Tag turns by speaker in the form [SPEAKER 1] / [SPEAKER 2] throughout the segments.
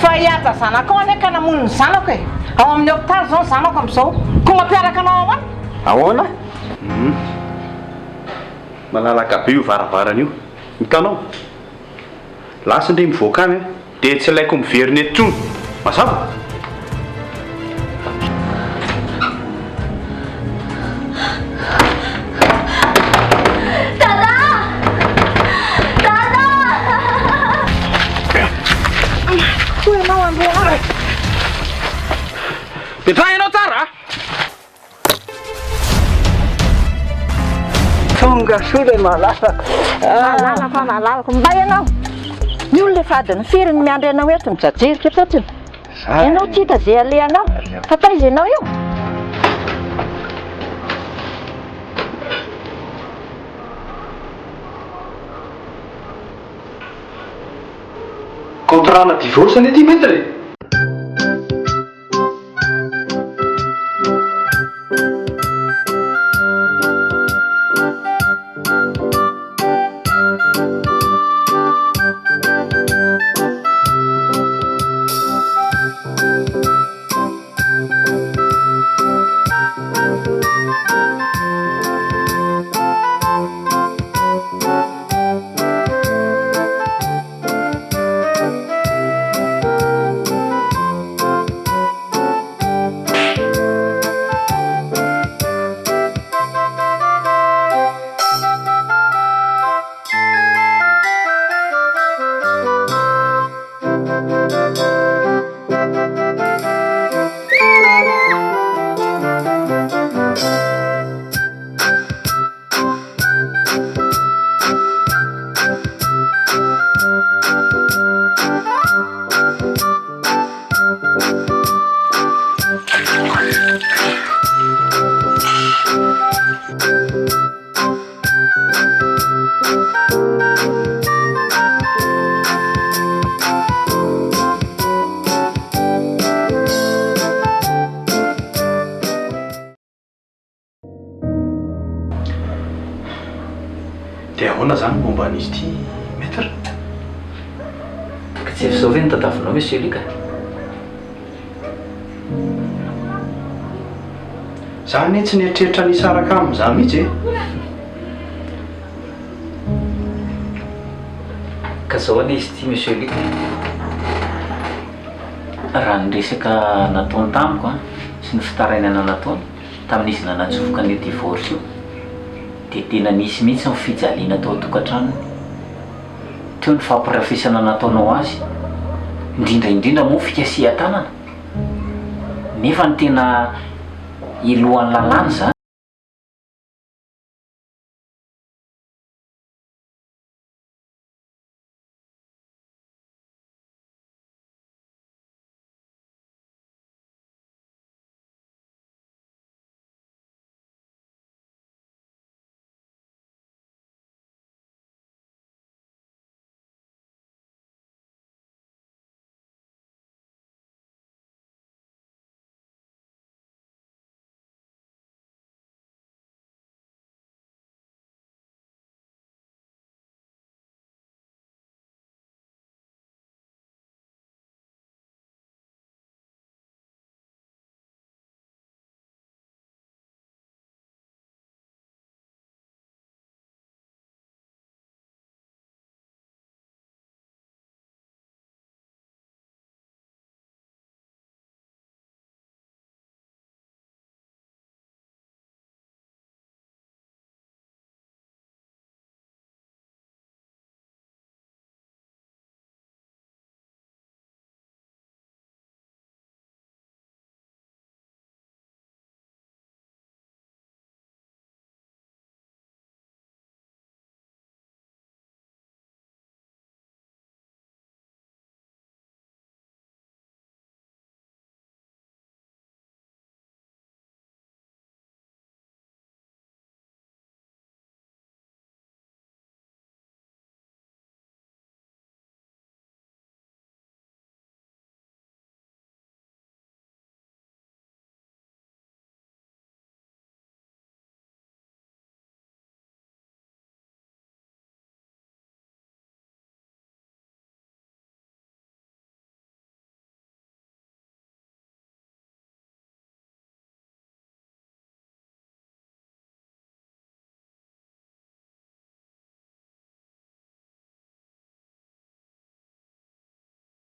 [SPEAKER 1] Fa iaja zanako any ka namoniny zanako e. Ao amin'ny hôpitaly zao ny zanako amin'izao. Ko mampiaraka anao ao any?
[SPEAKER 2] Ahoana? Malalaka be io varavarana io. Hitanao? Lasa ndray mivoaka any dia tsy ilaiko miverina eto intsony. Mazava? Betray ianao tsara?
[SPEAKER 1] Tonga soa ilay malalaka. Malalaka fa malalaka. Mba ianao. Ny olona efa adiny firy ny miandry anao eto mijajerika fotsiny. Ianao tsy hita izay alehanao. Fa taiza ianao io?
[SPEAKER 2] Contrana divorce anie ty maître. Dia ahoana zany momba an'izy ity maître?
[SPEAKER 3] Ka tsy efa izao ve notadavinao hoe Selika?
[SPEAKER 2] Za anie tsy nieritreritra nisaraka amin'izany mihitsy e.
[SPEAKER 3] Ka zao anie izy ity Monsieur Luc, raha ny resaka nataony tamiko sy ny fitarainana nataony tamin'izy nanatsofoka ny divorce io dia tena nisy mihitsy ny fijaliana tao an-tokantrano. Teo ny fampirafesana nataonao azy, indrindra moa fikasihan-tanana, nefa ny tena ilohan'ny lalàna zany.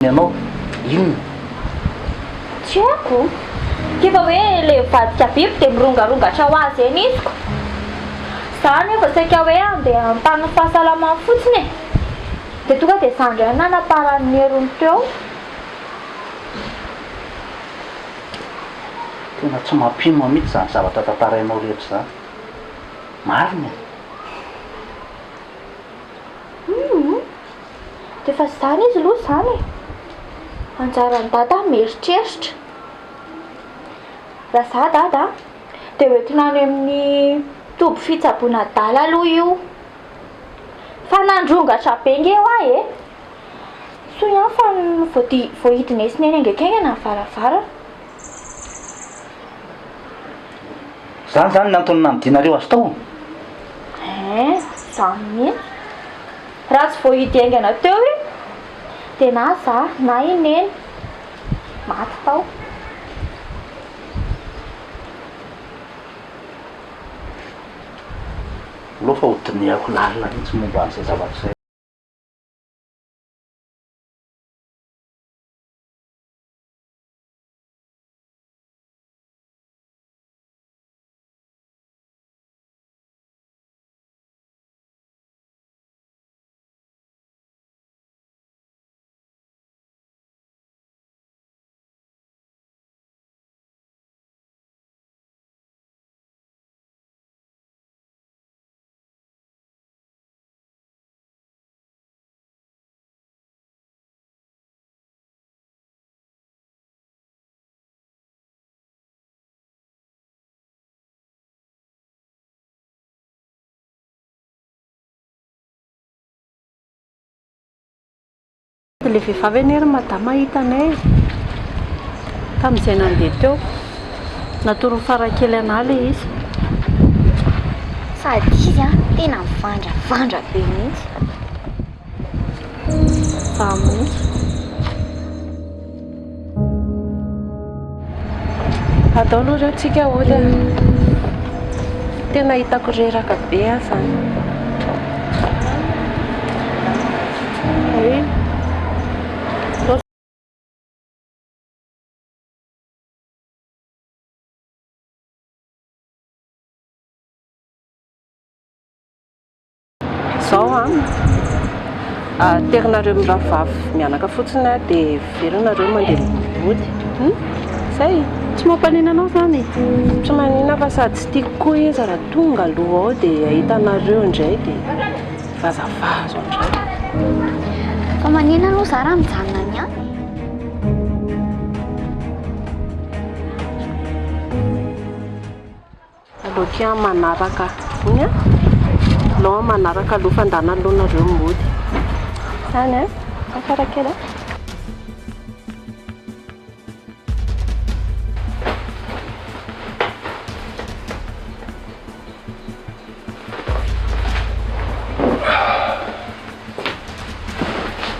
[SPEAKER 4] Ianao inona?
[SPEAKER 5] Tsy haiko. Kefa hoe le vadika biby dia mirongarongatra ho azy eny iziko. Za nefa saika hoe andeha hampana fahasalamana fotsiny e. Dia tonga dia zandry nanaparan'ny herony teo.
[SPEAKER 4] Tena tsy mampino mihitsy zany zavatra tantarainao rehetra zany. Marina.
[SPEAKER 5] Dia fa zany izy aloha zany e. Anjaran'ny dada mieritreritra. Raha za dada dia hoentina any amin'ny toby fitsaboana dala aloha io. Fa nandrongatra be nge ho ahy e. So ihany fa voahidina esiny eny angaikaingana ny varavara.
[SPEAKER 4] Zany nantony namidinareo azy tao.
[SPEAKER 5] Zany mihitsy. Raha tsy voahidy aingana teo i dia na za na ineny maty tao.
[SPEAKER 4] Aloha fa hodinihako lalina mihitsy momba an'izay zavatra izay.
[SPEAKER 1] Le vehivavy anery madama mahita anay tamin'izay nandeha teo natoron'ny Farakely anay le izy.
[SPEAKER 5] Sady izy tena mivandravandra be mihitsy.
[SPEAKER 1] Za mihitsy. Atao aloha ireo tsika oly tena hitako reraka be zany. Zao terinareo miravavy mianaka fotsiny dia verynareo mandeha mivody. Zay tsy mampanina anao zany. Tsy manina fa sady tsy tiako koa izy raha tonga aloha ao dia ahitanareo indray dia vazavazo indray.
[SPEAKER 5] Fa manina aloha za raha mijanona ny any.
[SPEAKER 1] Aloha manaraka iny aloha manaraka aloha fandana alohanareo mody. Zany Farakely.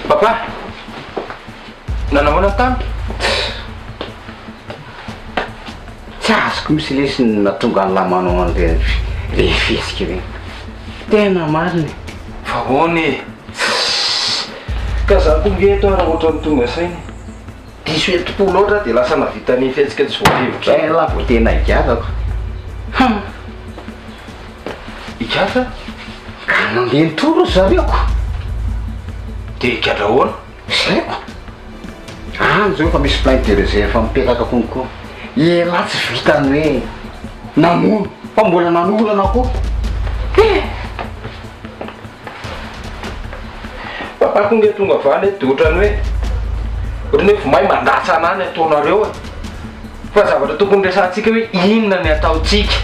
[SPEAKER 2] Papa, nanamana tany?
[SPEAKER 4] Tsy azoko misy lesiny natonga ny lamanao an'ireny le fisika ireny. Tena marina.
[SPEAKER 2] Fa hoany ka za kongeto raha ohatra ny tonga sainy. Diso etompolo loatra dia lasa navita ny fihetsika tsy voahevitra.
[SPEAKER 4] Ela vao tena higadako.
[SPEAKER 2] Higatra?
[SPEAKER 4] Ka nandeha nitoro zareoko.
[SPEAKER 2] Dia higadra ahoana?
[SPEAKER 4] Zaiko. Zao efa misy plainte de réserve efa mipetaka konko. Ela tsy vitany hoe namono fa mbola nanolana koa.
[SPEAKER 2] Papa konge tonga avany dia ohatrany hoe vomay mandatsa anany ataonareo fa zavatra tokony resantsika hoe inona ny ataontsika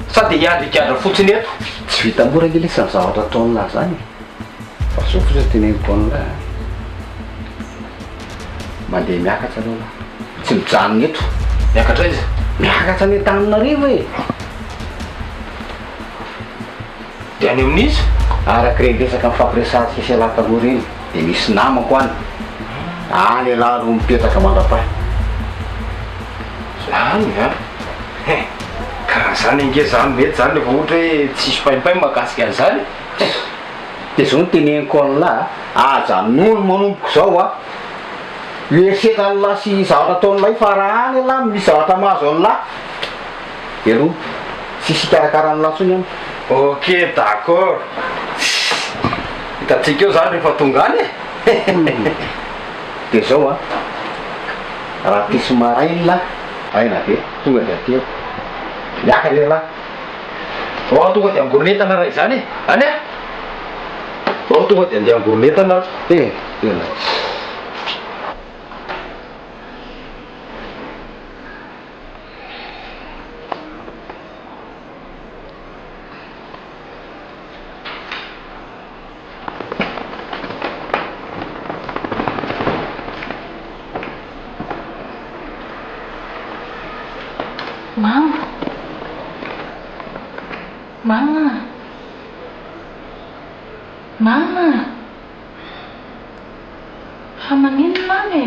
[SPEAKER 2] sady hiandry higadra fotsiny eto.
[SPEAKER 4] Tsy vita mora ngelesany zavatra ataon'la zany. Fa sofo zay teneniko an'la mandeha miakatra aloha tsy mijanona eto.
[SPEAKER 2] Miakatra izy?
[SPEAKER 4] Miakatra ny Antananarivo e.
[SPEAKER 2] Dia any amin'izy?
[SPEAKER 4] Araka ireny resaka mifampiresantsika isalakaloha reny dia misy namako any. Lehilahy aloha mipetaka mandrapahy.
[SPEAKER 2] Zany karaha zany ange zany mety zany rehefa ohatra hoe tsisy paimpay mahakasika an'izany.
[SPEAKER 4] Dia zao no teneniko an'la aza nolo manomboka zao Eritretan'la sy zavatra ataon'lay farahany la misy zavatra mahazo an'la elo sisy karakaran'la tsony any.
[SPEAKER 2] Ok, d'accord. Hitatsika eo zany rehefa tonga any
[SPEAKER 4] de zao a raha tisy maraina aina be tonga de ateo miaka lelahy
[SPEAKER 2] tonga de angoronetana raha izany any tonga de andeha angoronetana
[SPEAKER 4] tena
[SPEAKER 6] Mama, hamanino mamy?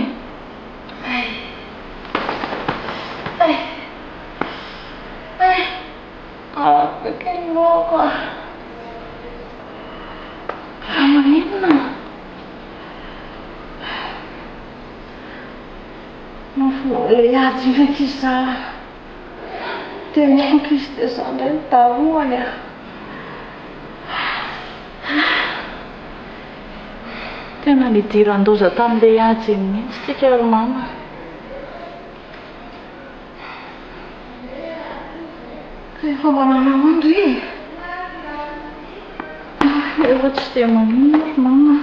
[SPEAKER 6] Pequeno louco. Hamanino? Não foi assim que está. Tem que estar dentro da rua, né? Tena nidiran-doza tamin'ilay ady mihitsy tsika ry mama. Efa manana andry efa tsy dia manino ry mama.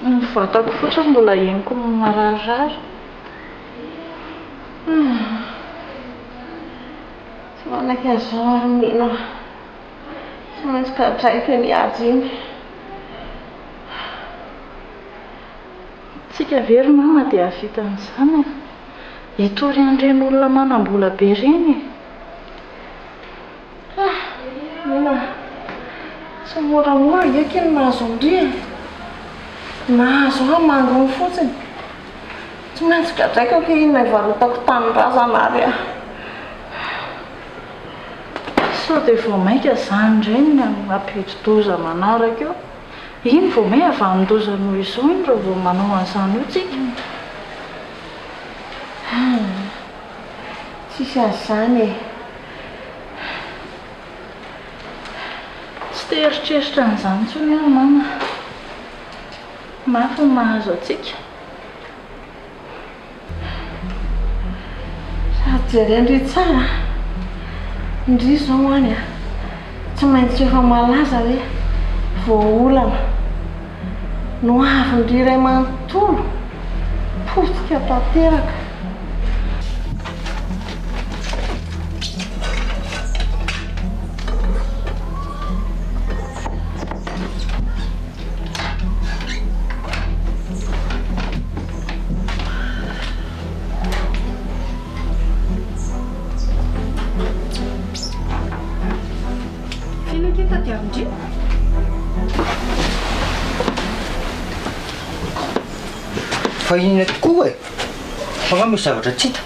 [SPEAKER 6] Ny vatako fotsiny mbola henoko mararirary. Tsy manaka an'izao ary mino. Tsy maintsy kadraika ny ady iny. Tsika very mama dia havita an'izany hitory an'ireny olona manam-bola be ireny. Mino tsy moramora eky ny mahazo andry nahazo aho mangony fotsiny. Tsy maintsy gadraika ke inona ivarotako tanin-drazana ary aho. Sao dia vao maika izany ireny hampidi-doza manaraka eo. Iny vao may avy amin'ny doza noho izao iny raha vao manao an'izany io tsika. Tsisy az'izany e. Tsy te eritreritra an'izany intsony aho mama. Mafy ny mahazo antsika. Sady jereny ry tsara. Indry izao any a. Tsy maintsy efa malaza hoe voaolana. No avy Iray Manontolo postika tanteraka.
[SPEAKER 1] Filoky tadiavindry.
[SPEAKER 4] fa inona tokoa e fa misy zavatra tsy hita.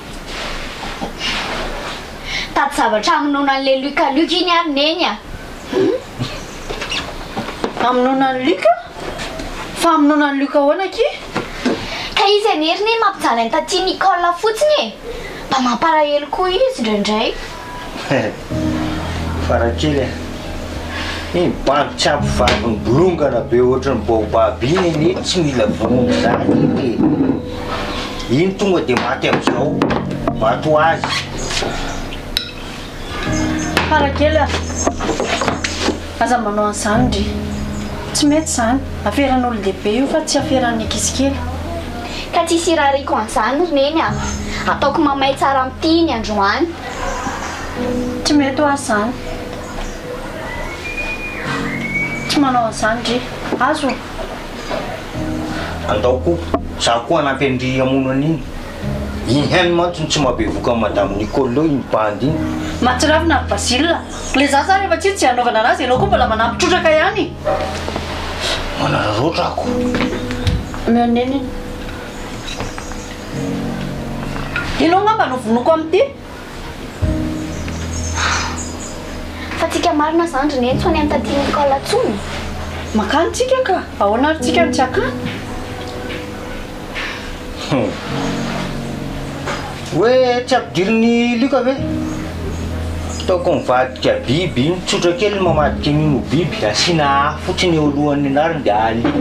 [SPEAKER 5] Tady zavatra aminona an'ilay lukaluka iny ary neny a.
[SPEAKER 6] Aminona ny luka? Fa aminona ny luka ahoana ki?
[SPEAKER 5] Ka izy aneriny mampijaly ny taty Nicole fotsiny e. Mba mampalahelo koa izy indraindray.
[SPEAKER 4] Farakely iny bandy tsy ampy vavy ny bolongana be ohatrany baobaby iny eny tsy mila vonona zany iny tonga de maty am'izao mato azy.
[SPEAKER 6] Farakely aza manao an'izany ndry tsy mety zany aferan'olon-dehibe io fa tsy aferan'ny ankizy kely.
[SPEAKER 5] Ka tsisy irariko an'izany neny a. Ataoko mamay tsara amin'ity ny androany.
[SPEAKER 6] Tsy mety ho azy zany. Tsy manao an'izany ndry azo.
[SPEAKER 4] Andaoko za koa anampy andry amonana iny. Iny hany mantsy tsy mahabevoka madame Nicole iny bandy iny.
[SPEAKER 6] Mahatsiravina ny Basile. Le za zany rehefa tsy hanaovana anazy ianao koa mbola manampy trotraka ihany.
[SPEAKER 4] Manararaotra ako.
[SPEAKER 6] Meneny. Ianao ngamba novonoko amin'ity?
[SPEAKER 5] Fa tsika marina zany ry neny tsy any taty Nicole tsony.
[SPEAKER 6] Makany tsika ka ahoana ary tsika ny tsy akany?
[SPEAKER 4] hoe tsy ampidiriny lika ve ataoko mivadika biby iny tsotra kely mamadika an'ino biby asiana afo fotsiny eo alohan'ny anariny dia alika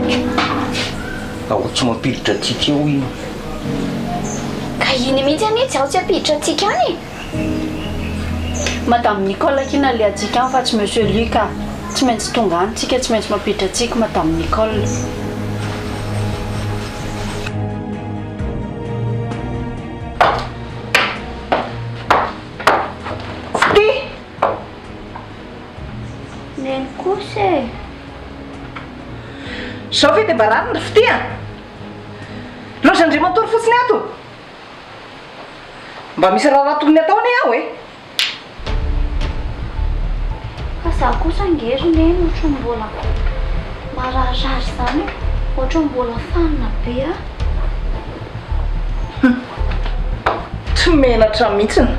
[SPEAKER 4] ao tsy mampiditra atsika eo iny
[SPEAKER 5] ka iny mihitsy any tsy ao tsy ampiditra atsika any
[SPEAKER 7] Madame Nicole kina le atsika any fa tsy monsieur Luc tsy maintsy tonga any tsika tsy maintsy mampiditra atsika Madame Nicole.
[SPEAKER 6] Zao ve dia mba rarina fity loatra ndre matory fotsiny ato mba misy raha tokony ataony aho e
[SPEAKER 5] ka za kosa ngeriny ohatry mbola mararirary zany ohatry mbola fanina be
[SPEAKER 6] tsy menatra mihitsiny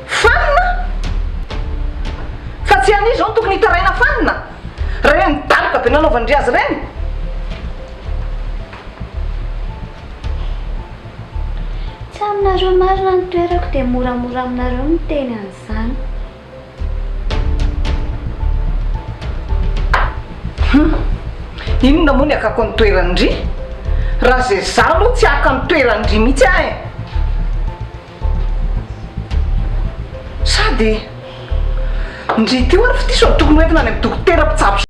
[SPEAKER 6] fanina fa tsy ani zao no tokony hitaraina fanina raha hoe midaloka be nanaovandre azy reny
[SPEAKER 5] tsy aminareo marina ny toerako dia moramora aminareo miteny an'izany
[SPEAKER 6] inona moa ny akako ny toerandry raha zay za aloha tsy aka ny toerandry mihitsy ahy sady ndry ty ary fity so tokony hoentina any amin'ny dokotera mpitsabo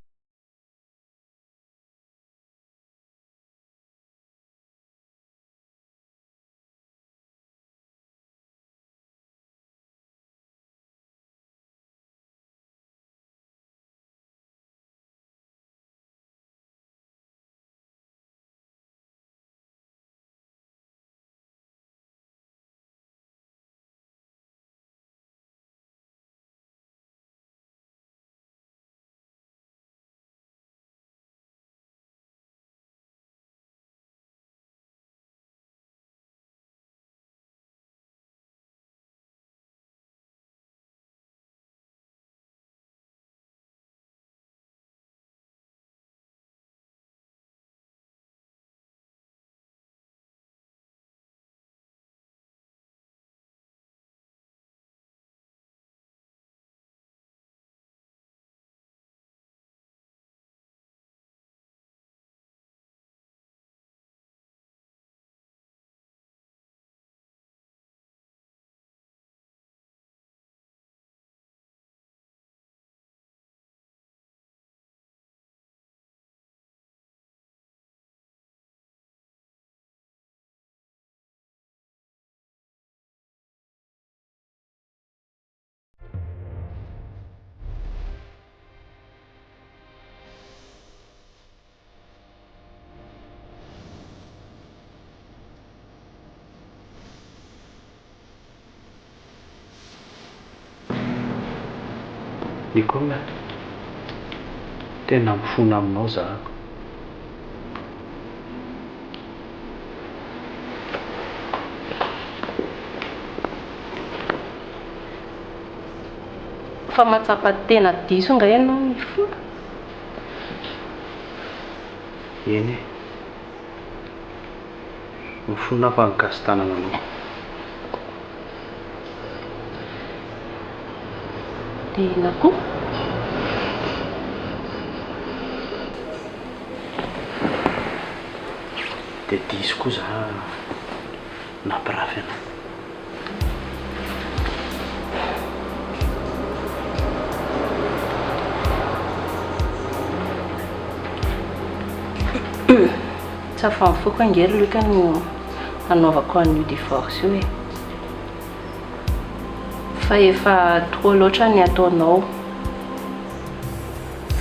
[SPEAKER 8] Nicole, tena mifona aminao zahako.
[SPEAKER 1] Fa matsapa tena diso nga ianao mifona.
[SPEAKER 8] Eny e, mifona fa nikasy tanana anao.
[SPEAKER 1] Dia ina koa
[SPEAKER 8] dia diso koa za nampirafy anao.
[SPEAKER 1] tsy afa mifoka angery loka no anaovako an'io divorce io e fa efa trop loatra ny ataonao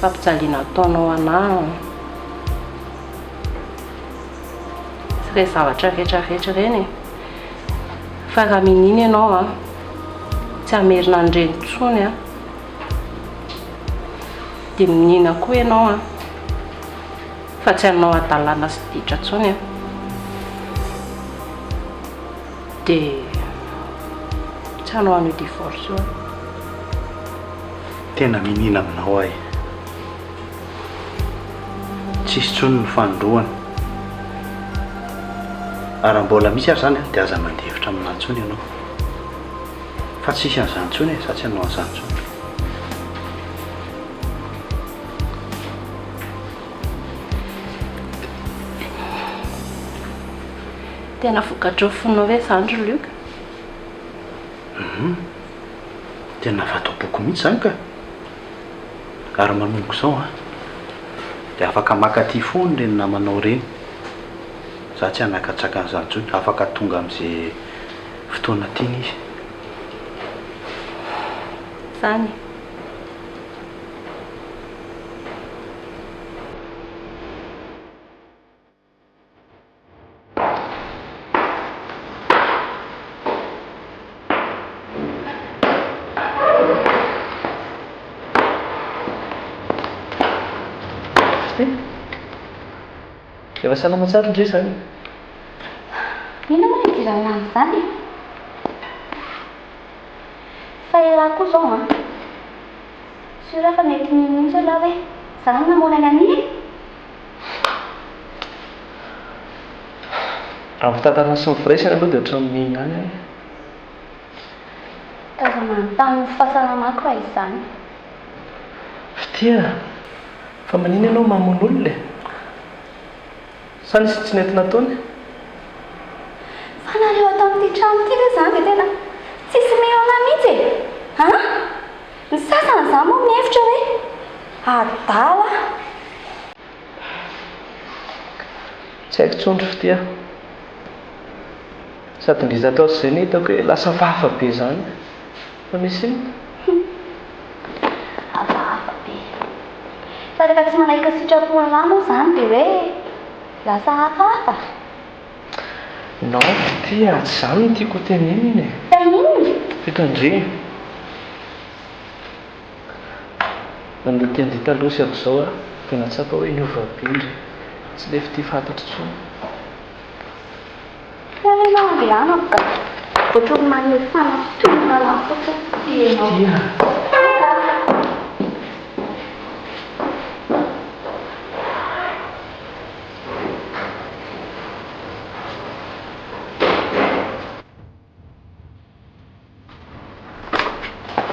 [SPEAKER 1] fampijaliana ataonao anahy sy re zavatra rehetrarehetra reny e fa raha mininy ianao tsy amerina an'ireny ntsony dia minina koa ianao fa tsy anao adalana sy ditra ntsony dia tsy anao an'io divorce io
[SPEAKER 8] Tena minina aminao ahy. Tsisy tsony ny fandroana. raha mbola misy ary zany dia aza mandevitra amin'antsony ianao fa tsisy an'izantsony e satsia anao an'izantsony
[SPEAKER 1] tena vokatra fonao hoe zandro lioka
[SPEAKER 8] tena vatao-boko mihitsy zany ka ary manongo izao a dia afaka makaty foany reny namanao reny za tsy hanakatsaka an'izantsony afaka tonga amin'izay fotoana tiany izy
[SPEAKER 1] zany
[SPEAKER 2] efa salama tsara indray zany
[SPEAKER 5] ina moa idirana amin'izany fa elahy koa zao a sy raha fa mety mihitsy aloha hoe zany namonana any
[SPEAKER 2] raha mitantarana sy mifiraisana aloha dia ohatran'ny any
[SPEAKER 5] tazana ny tamin'ny fahasalamako raha izany
[SPEAKER 2] fitia fa manina ianao mamono olona e sany sy tsy nentina taony
[SPEAKER 5] fa nareo atao amin'ity trano ity ve zany dia tena tsisy meona mihitsy e a ny sasana zany moa mihevitra hoe adala
[SPEAKER 2] tsy haiko tsondro fitia sady ndiza atao sy izay ny hitako hoe lasa fahafa be zany fa misy iny
[SPEAKER 5] hafahafa be fa rehefa tsy manahika sitrapon'ny rah moa zany dia hoe lasa hafahafa
[SPEAKER 2] no fitia tsy zany no tiako teneny iny e
[SPEAKER 5] fa inona
[SPEAKER 2] fitandre nandeha tiandita aloha sy ako izao a tena tsapa hoe niova be indray tsy le fitia fantatro tsony
[SPEAKER 5] Nalena andianako ka ohatran'ny maneho fanafotona lafotsy ianao
[SPEAKER 2] fitia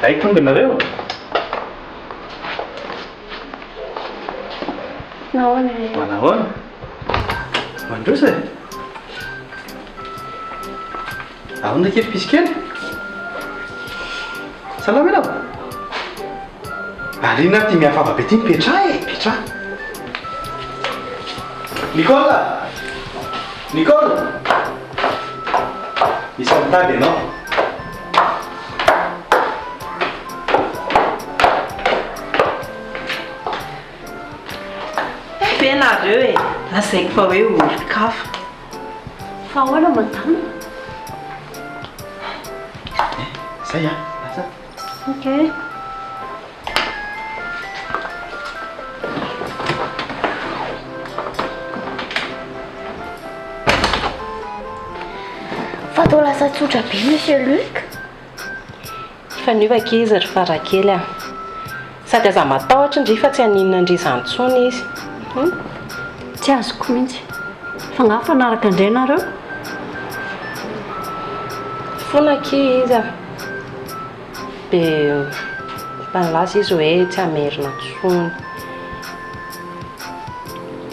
[SPEAKER 2] ay tonga nareo
[SPEAKER 5] nahoana
[SPEAKER 8] manahoana mandrosa e ahoana kely pisikely salama ianao arina ty miafava be ty mipetra e petra Nicola Nicola misy mitady ianao
[SPEAKER 1] penareo e lazaiko fa hoe olo-kafa
[SPEAKER 7] fa ahoana madama
[SPEAKER 8] zay a lasa
[SPEAKER 7] ok
[SPEAKER 5] fa atao lasa tsotra be monsieur Luc
[SPEAKER 1] fa niovaka izy ry Farakely a sady aza matahotra indray fa tsy haninona indray izany tsony izy
[SPEAKER 7] tsy azoko mihitsy fa nga fanaraka indray nareo
[SPEAKER 1] fonaki izy a dia mpanilasa izy hoe tsy hamerina tsony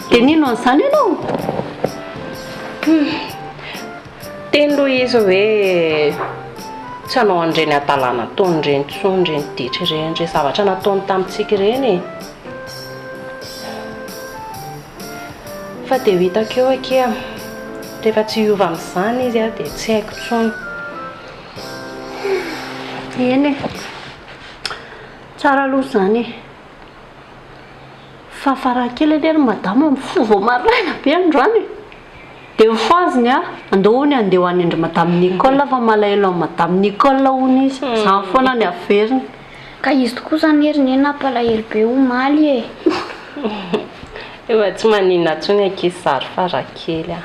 [SPEAKER 7] dia nino an'izany ianao
[SPEAKER 1] teny loha izy hoe tsy hanao an'ireny adalàna ataony ireny tsony ireny ditra ireny re zavatra nataony tamintsika ireny e fa dia ho hitako eo akea rehefa tsy hiova amin'izany izy a dia tsy haiko tsony
[SPEAKER 7] eny e tsara aloha zany e fa Farakely alery madama mifovo maraina be androany dia mifoaziny a andohony andeha ho any andry madame Nicole fa malahelo amin'ny madame Nicole hony izy zany foana ny averiny
[SPEAKER 5] ka izy tokoa zany heriny eny nampalahelo be omaly e
[SPEAKER 1] efa tsy maninona tsony ankizy zary Farakely a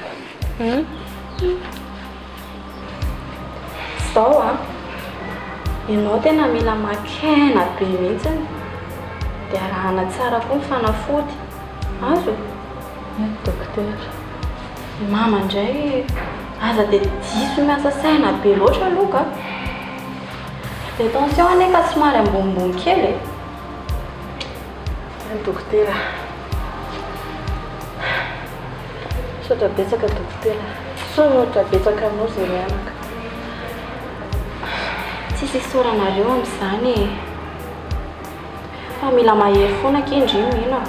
[SPEAKER 7] zao a ianao tena mila makaina be mihitsy dia arahana tsara koa ny fanafody azo ny dokotera mama indray
[SPEAKER 5] aza dia diso miasa saina be loatra aloha ka. Dia tension anefa somary ambonimbony kely e.
[SPEAKER 6] Dokotera, saotra betsaka dokotera, saotra betsaka anao zay mianaka.
[SPEAKER 5] Tsisy isoranareo amin'izany e. Fa mila mahery foana kendry mino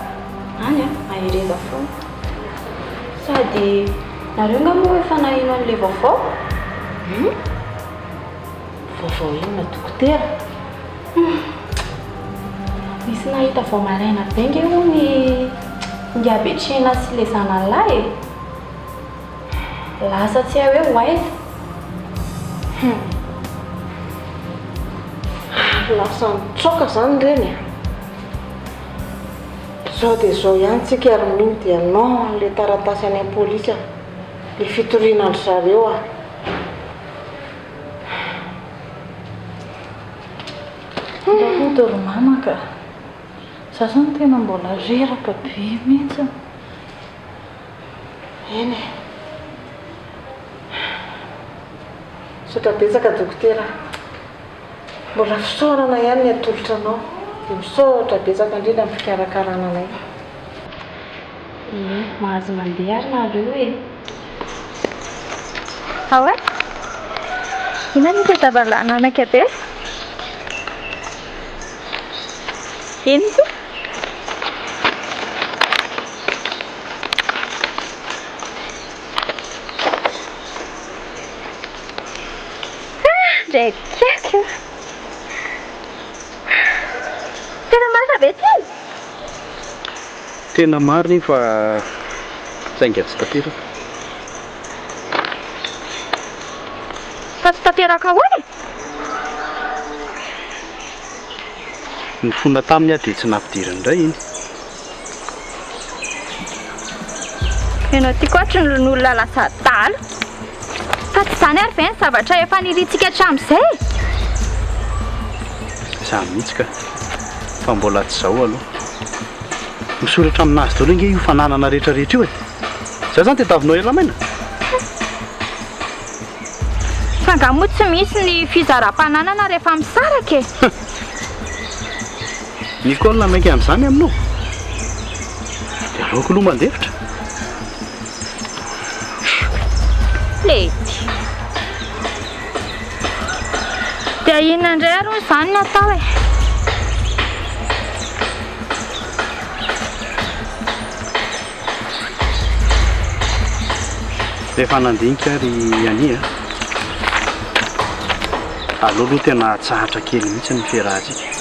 [SPEAKER 5] any a, mahereza foana. Sady nareo nga moa efa nahino an'ilay vaovao?
[SPEAKER 6] Vaovao inona dokotera?
[SPEAKER 5] Misy nahita vao maraina be nge hony ngiabetrena sy le zanalahy e. Lasa tsy hay hoe hoaiza.
[SPEAKER 6] Lasa mitsoka zany reny. Zao dia zao ihany tsika ary mininy dia anao an'ilay taratasy any am-polisy le fitoriana andry zareo a. Mba hodoro mamaka. Za zany tena mbola reraka be mihitsy. Eny e. Saotra betsaka dokotera. Mbola fisaorana ihany ny atolotra anao. Dia misaotra betsaka indrindra amin'ny fikarakarana anay.
[SPEAKER 5] Mahazo mandeha ary nareo e. Ao e? Ina ny tazavana anaka be? Ino ty? Ndraiky tena marina be ty?
[SPEAKER 8] Tena marina fa sainga tsy tanteraka.
[SPEAKER 5] Fa tsy tanteraka ahoana?
[SPEAKER 8] Ny fona taminy a dia tsy nampidiriny indray iny.
[SPEAKER 5] Ianao ty koatra n'olona lasa dala. Fa tsy izany ary ve ny zavatra efa nirintsika hatramin'izay?
[SPEAKER 8] Za mihitsy ka, fa mbola tsy izao aloha. Misoratra aminazy daholo nge io fananana rehetrarehetra io e. Za zany tadiavinao ela maina.
[SPEAKER 5] Fa nga moa tsy misy ny fizaram-pananana rehefa misaraka e.
[SPEAKER 8] Nicola mainka amin'izany aminao. Dia aleoko aloha mandefitra.
[SPEAKER 5] Lety. Dia inona indray ary izany ny atao e?
[SPEAKER 8] Rehefa nandinika ary any a. Aleo aloha tena tsahatra kely mihitsy ny fiarahantsika.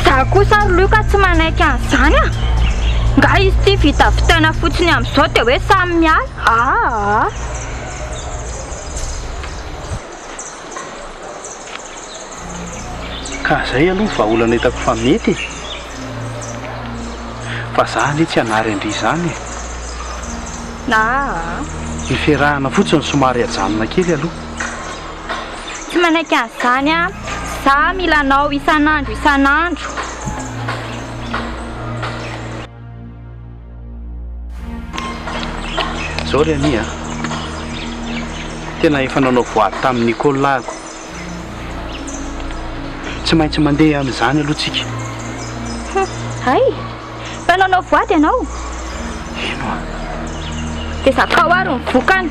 [SPEAKER 5] Za kosa ary loka tsy manaiky an'izany a. Nga izy ty vita vitaina fotsiny amin'izao dia hoe samy miala.
[SPEAKER 8] Ka zay aloha vahaolana hitako fa mety. Fa za anie tsy hanary andry izany. Ny fiarahana fotsiny somary ajanona kely aloha.
[SPEAKER 5] Tsy manaiky an'izany a. Za mila anao isan'andro isan'andro.
[SPEAKER 8] Zao ry ania. Tena efa nanao voady tamin'ny Nicolako. Tsy maintsy mandeha amin'izany aloha tsika.
[SPEAKER 5] Hay, fa nanao voady ianao.
[SPEAKER 8] Ino a?
[SPEAKER 5] Dia zakao ary ny vokany.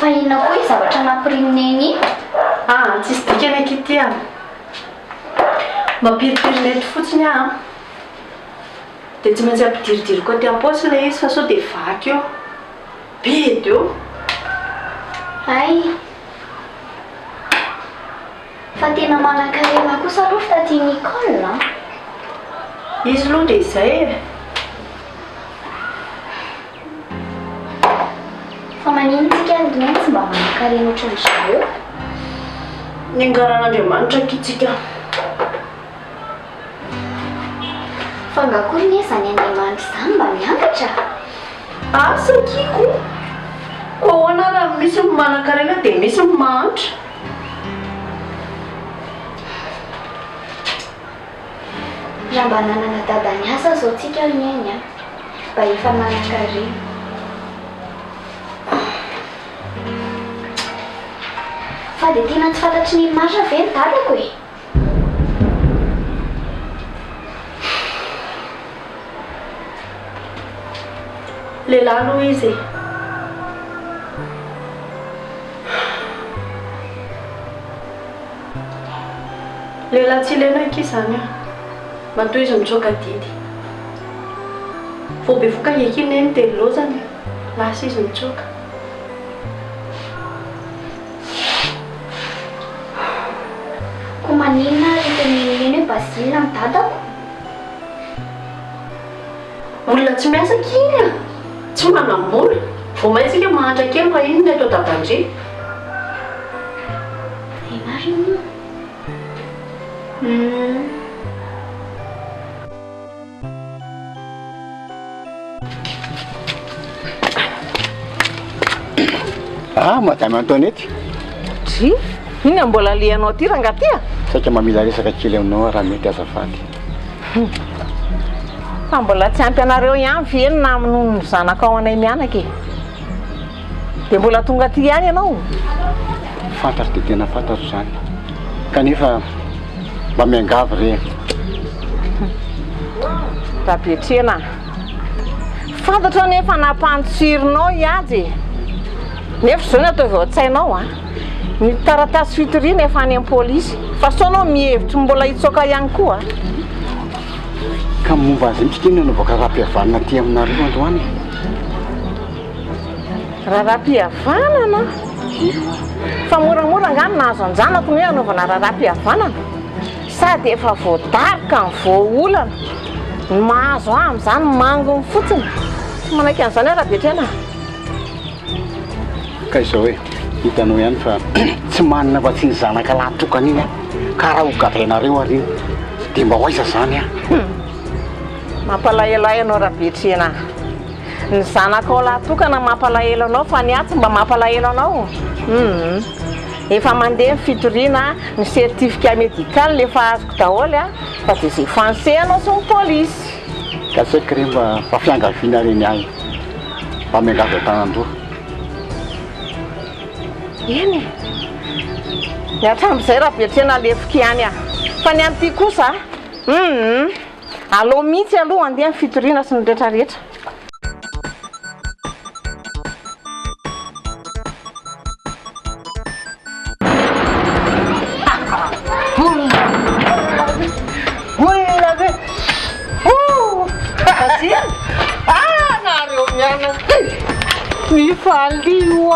[SPEAKER 5] fa inona koa i zavatra nampirimina eny
[SPEAKER 7] tsisy dikany akity any mampiripirinety fotsiny dia tsy maintsy ampidiridiry koa ty am-paosy ilay izy fa sao dia vaky eo be eo
[SPEAKER 5] ay fa tena manan-karena kosa aloha taty Nicole
[SPEAKER 7] izy aloha dia izay
[SPEAKER 5] fa maninontsika androny tsy mba manan-karena ohatran'izao
[SPEAKER 7] ny angaran'Andriamanitra kitsika
[SPEAKER 5] fa ngakory ny zany Andriamanitra izany mba miangatra
[SPEAKER 7] sakiko koa ahoana raha misy manan-karena dia misy mahantra
[SPEAKER 5] raha mba nanana dadany asa zao tsika miainy mba efa manan-karena fa dia tena tsy fantatry ny marina ve ny dadako e
[SPEAKER 7] lehilahy aloha izy lehilahy tsy ilaina eky izany matoa izy mitsoaka didy vao be voka ekiny eny dia lozany lasa izy mitsoaka
[SPEAKER 5] ko maninona iteneneny hoe Bazile amin'ny dadako
[SPEAKER 7] olona tsy miasa kiny tsy manam-bola vao maintsika mahantra kely fa iny ny atao dadandre
[SPEAKER 5] marina
[SPEAKER 8] madame Antoinette
[SPEAKER 6] Tsy, iny mbola lianao ty ranga ty
[SPEAKER 8] saika mamila resaka kely aminao raha mety azafady
[SPEAKER 6] fa mbola tsy ampy anareo ihany fieny na noho ny zanakao anay mianaka e dia mbola tonga ty ihany ianao
[SPEAKER 8] fantatro dia tena fantatro zany kanefa mba miangavy re
[SPEAKER 6] rahapetrena fantatra nefa nampantsirinao iady nefa zao ny atao vao tsainao ny taratasy fitoriana efa any am-pôlisy fa saonao mihevitry mbola hitsoaka ihany koa
[SPEAKER 8] ka momba azy mitsika iny nanaovaka raha-pihavanana ty aminareo androany
[SPEAKER 6] raha-pihavanana fa moramora ngany nahazo anjanako ny hoe anaovana raha-pihavanana sady efa voadarika ny voaolana ny mahazo amin'izany mangony fotsiny tsy manaiky an'izany hoe rahabetrena
[SPEAKER 8] ka izao hoe hitanao ihany fa tsy manina fa tsy ny zanaka lahtokana iny ka raha ho gatainareo ariny dia mba hoaiza zany
[SPEAKER 6] mampalahelo anao rahabetrena ny zanakao lahtokana mampalahelo anao fa ny atsy mba mampalahelo anao efa mandeha fitoriana ny certificat médical lefa azoko daholo fa dia zay fansehanao sy ny pôlisy
[SPEAKER 8] ka saika re mba fiangaviana reny ahy mba miangavy an-tanandroa
[SPEAKER 6] eny ny atram'izay rahabetrena alefoka ihany fa ny an'ity kosa aleo mihitsy aloha andeha ny fitoriana sy ny rehetrarehetra olona ve nareo miana mifalio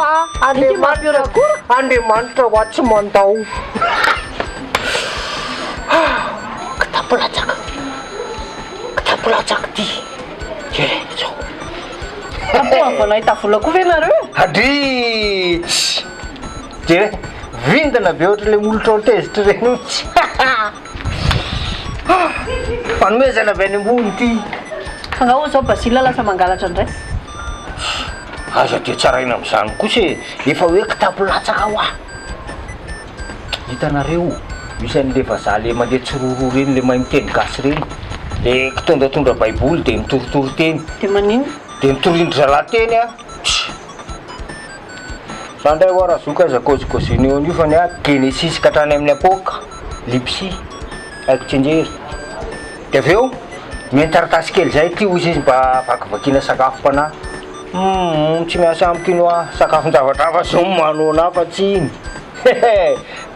[SPEAKER 6] Andriamanitra ho atsy mandao kitapolatsaka ty zao apoavanahita vola koa ve nareo
[SPEAKER 4] adritsy jere vindana be ohatra le molotra olo tezitra reny tsy fanomezana avy any ambony ty
[SPEAKER 7] fangao zao Bazile lasa mangalatra ndray
[SPEAKER 4] aza dia tsaraina amin'izany kosa efa hoe kitapolatsaka ho hitanareo misy an'le vazaha le mandeha tsiroro reny le mahay miteny gasy reny le kitondratondra baiboly dia mitorotoro teny
[SPEAKER 7] dia manino
[SPEAKER 4] dia mitorindry zalahy-teny zandray ho arazoka aza kozikoziny eo an'io fa ny genesis ka hatrany amin'ny apoka lipsy haiko tsenjery dia avy eo miany taratasy kely zay ty hozy izy mba vakivakiana sakafo mpanahy Tsy miasa amiko ino a sakafon-javatra hafa zao manona fa tsy iny.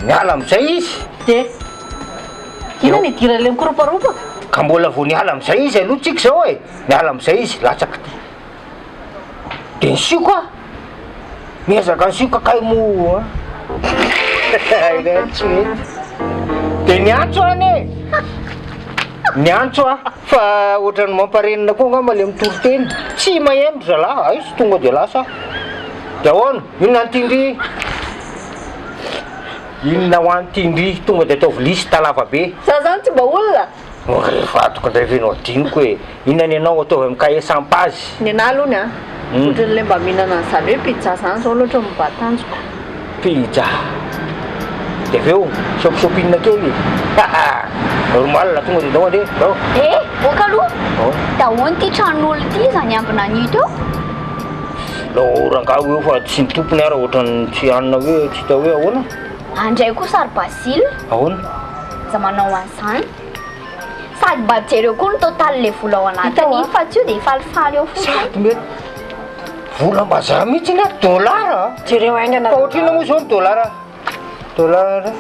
[SPEAKER 4] Miala am'izay izy.
[SPEAKER 7] De ina ny dira le mikoroparopaka
[SPEAKER 4] ka mbola vo niala am'izay izy aloha tsika zao e. Miala am'izay izy latsaka ty. De nisioko a miezaka nisioko kakay mo a. Tsy mety. De niantso ane. Niantso a fa ohatrany mamparenina koa ngamba le mitoroteny. Tsy maheno zalahy ay sy tonga de lasa. De ahoana inona ny tindry? Inona ho an'ny tindry tonga de ataovy lista lava be.
[SPEAKER 7] za zany tsy mba olona
[SPEAKER 4] Rehefa atoko ndray venao diniko hoe inona ny anao ataovy amin'ny cahier sans page.
[SPEAKER 7] ny anahy aloha ny a ohatran'le mba mihinana an'izany hoe pizza zany zao loatra mibatanjoko.
[SPEAKER 4] Pizza. De aveo sopisopinina kely. Normal tonga de dao ande.
[SPEAKER 5] Boka aloha
[SPEAKER 4] Oh.
[SPEAKER 5] da ahoana ty tranon'olo ty zany ambina anio teo?
[SPEAKER 4] Loranga eo fa tsy ny tompony ara ohatrany tsy anina hoe tsy hita hoe ahoana.
[SPEAKER 5] Andray koa sary basile
[SPEAKER 4] Ahoana?
[SPEAKER 5] za manao an'izany sady mba jereo koa ny total le vola ao anatiny fa tsy io de falifaly eo fotsiny.
[SPEAKER 4] Sady mety volam-bazaha mihitsy ny dolara.
[SPEAKER 7] jereo aingana
[SPEAKER 4] Fa ohatrina moa zao ny dolara. Dolara.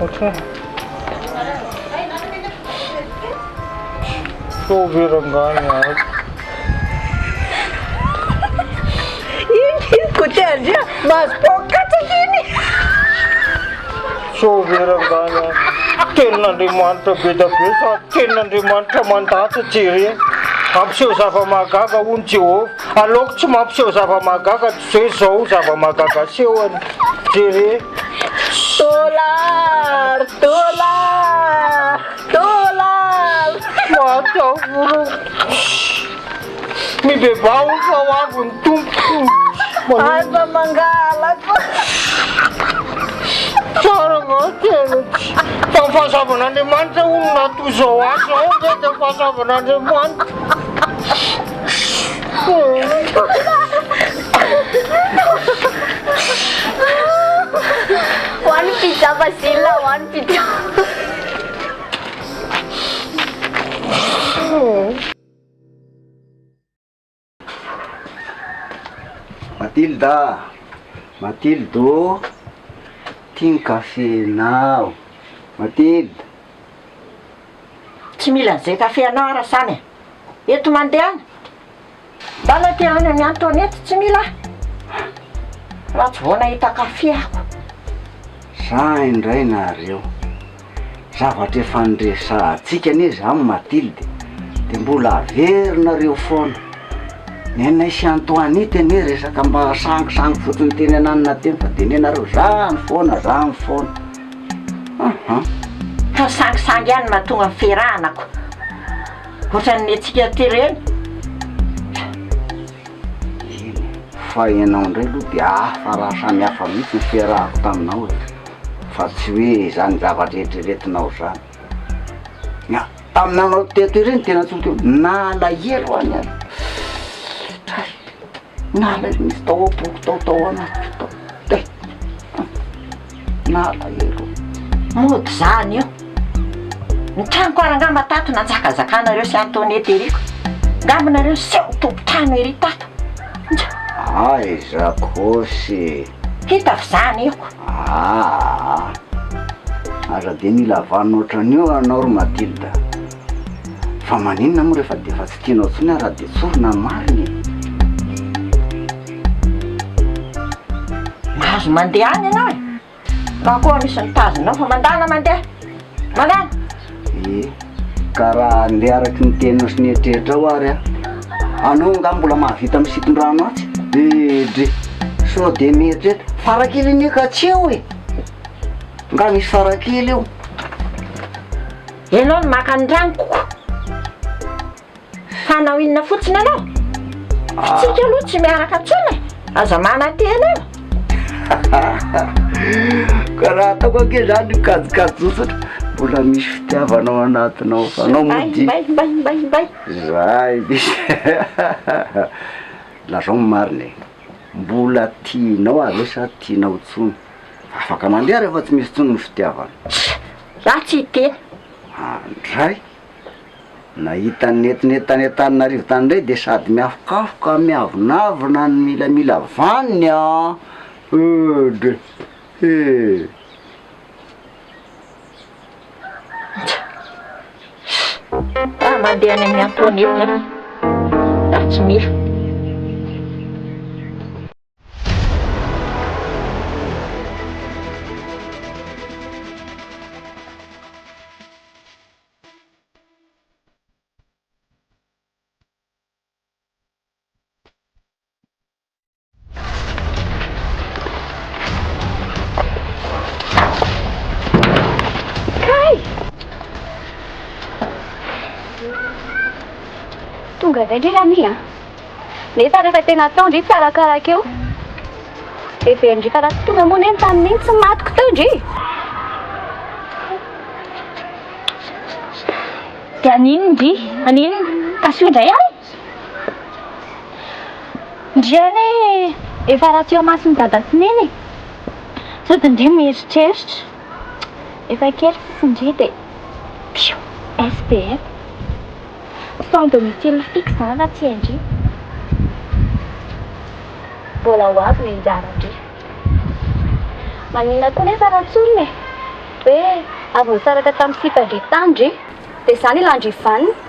[SPEAKER 4] Ohatrina. Soverangana.
[SPEAKER 7] iny kote andria mahazo pokatsakiny
[SPEAKER 4] Soverangana. Tenin'Andriamanitra be da be sa tenin'Andriamanitra mandasa jere. Mampiseho zava-mahagaga hono Jehovah. Aleoko tsy mampiseho zava-mahagaga tsy hoe zao zava-mahagaga sehony. Jere.
[SPEAKER 7] dolar
[SPEAKER 4] Matavoro. Mibebao fa ho avy ny tompo.
[SPEAKER 7] aza mangalako
[SPEAKER 4] Tsara tena. Fa ny fahasavan'Andriamanitra hono natoy zao azy ao ve de fahasavan'Andriamanitra.
[SPEAKER 5] Hoany pizza basile hoany pizza.
[SPEAKER 8] Matilda, Matildo, tia kafenao. Matilda.
[SPEAKER 1] Tsy mila an'izay kafe anao ara zany eto mandeha any mbala ty any amin'ny Antoine eto tsy mila raha tsy vao nahita kafe ako.
[SPEAKER 8] Za indray nareo zavatra efa nresantsika anie za Matilde de mbola averinareo foana. Nenay sy Antoine ity anie resaka mba sangisangy fotsiny teny ananina teny fa de nenareo zany foana.
[SPEAKER 1] Fa sangisangy ihany mahatonga ny fiarahanako ohatran'ny antsika tyreny.
[SPEAKER 8] Fa ianao indray aloha de hafa raha samy hafa mihitsy ny fiarahako taminao e. Fa tsy hoe zany zavatra eritreretinao zany. Aminanao teto ireny tena tsotro nalahelo any any. Nala misy tao boky tao anaty tao. Nalahelo.
[SPEAKER 1] Mody zany io ny tranoko ara ngamba tato nanjakazakanareo sy Antoinette eriko ngambonareo seho tompo-trano ery tato.
[SPEAKER 8] Ay zakosy.
[SPEAKER 1] Hitako zany io.
[SPEAKER 8] Aza de mila vanina ohatran'io anao ro Matilda. Fa maninona moa rehefa de efa tsy tianao tsony raha de tsorina ny mariny.
[SPEAKER 1] Mahazo mandeha any ianao e. Raha koa misy nitazonao fa mandana mandeha. Mandana.
[SPEAKER 8] Ka raha andeha araky ny teninao sy ny eritreretra ao ary a. Anao nga mbola mahavita misiton-drano atsy. Edre so de mieritreretra Farakely anie ka tsy eo e. Nga misy Farakely eo.
[SPEAKER 1] Ianao no maka ny ranoko. Fanao inona fotsiny anao? Tsika aloha tsy miaraka tsony. Aza manantena eo.
[SPEAKER 8] Ka raha ataoko ake zany kajikajosatra mbola misy fitiavanao anatinao fa anao mody.
[SPEAKER 1] Bay.
[SPEAKER 8] Zay misy. La zao mariny mbola tianao aloha sa tianao tsony. Afaka mandeha rehefa tsy misy tsony ny fitiavana.
[SPEAKER 1] Za tsy tena.
[SPEAKER 8] Andray
[SPEAKER 9] nahita netinetany tany ndray dia sady miafokafoka miavonavona ny milamila vaniny a dre
[SPEAKER 5] mandeha any amin'ny Antoinette tsy mila tonga izay ndray ramila nefa rehefa tena tao ndry tsarakaraka eo evendry fa raha tsy tonga moa neny tamin'iny tsy matiko tao ndry dia anino ndry anino kasy indray ahy ndry any efa raha tsy eo masiny dadasineny sady ndry mieritreritra efa kely fofindry dia pio SPF sans domicile fixe zany raha tsy haindry mbola ho avy ny anjara ndry maninona koa nefa ratsolony hoe avy nisaraka tamin'ny sifandry tany ndry dia izany ilandry vaniny